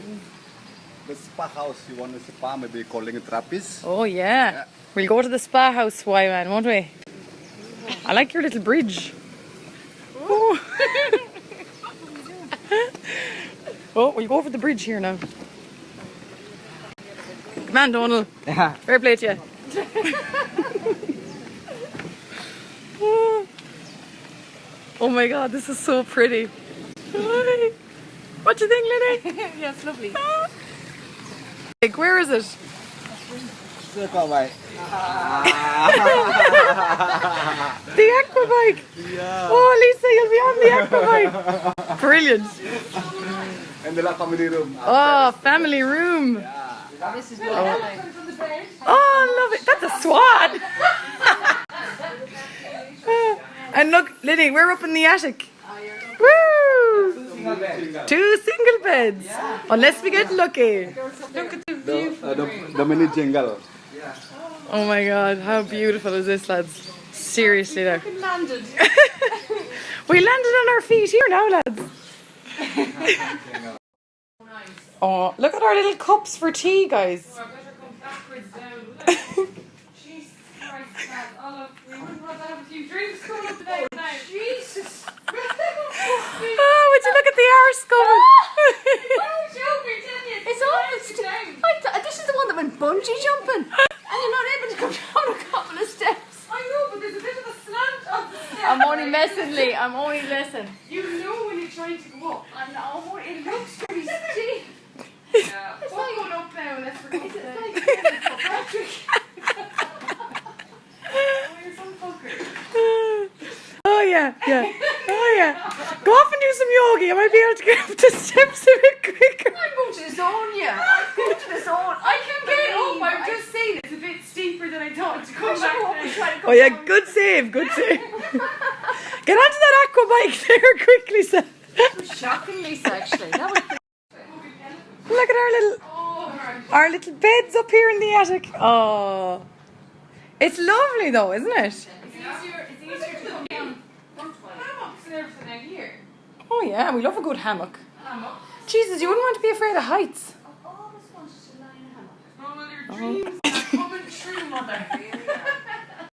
then the spa house. You want a spa? Maybe calling it trapeze. Oh yeah. We'll go to the spa house, why man, won't we? I like your little bridge. Oh. Oh, we'll go over the bridge here now. Come on, Donald. Yeah. Fair play to you. Oh my god, this is so pretty. Hi. What do you think, Lily? Yeah, it's lovely. Like, where is it? Circle bike. The aqua bike. Yeah. Oh, Lisa, you'll be on the aqua bike. Brilliant. And the family room. Oh, family room. This is lovely. Oh, love it. That's a swan. And look, Lily, we're up in the attic. Woo! Two single beds. Unless we get lucky. Look at the view. The mini jingle. Oh my god, how beautiful is this, lads? Seriously, though. We landed. We landed on our feet here now, lads. Oh, look at our little cups for tea, guys. I better come backwards down. Jesus Christ, man. Olive, we wouldn't rather have a few drinks coming up today. Jesus. Oh, would you look at the arse coming? It's always This is the one that went bungee jumping, and you're not able to come down a couple of steps. I know, but there's a bit of a slant up the stairs. I'm only messing, Lee. I'm only messing. You know when you're trying to go up. I know it looks pretty steep. Yeah. We're going up now unless we're going down. Patrick. Oh, you're some fucker. Oh yeah, yeah. Oh yeah. Go off and do some yoga. You might be able to get up the steps a bit quicker. I'm going to the zone, yeah. I'm going to the zone. I can get up. I'm just saying it's a bit steeper than I thought to come back down. Oh yeah, good save, good save. Get onto that aqua bike there quickly, Sam. That was shocking, Lisa, actually. That was Look at our little beds up here in the attic. Oh, it's lovely though, isn't it? It's easier to come down hammocks and everything out here. Oh yeah, we love a good hammock. Hammock. Jesus, you wouldn't want to be afraid of heights. I've always wanted to lie in a hammock. Oh, well, your dreams are coming true, mother.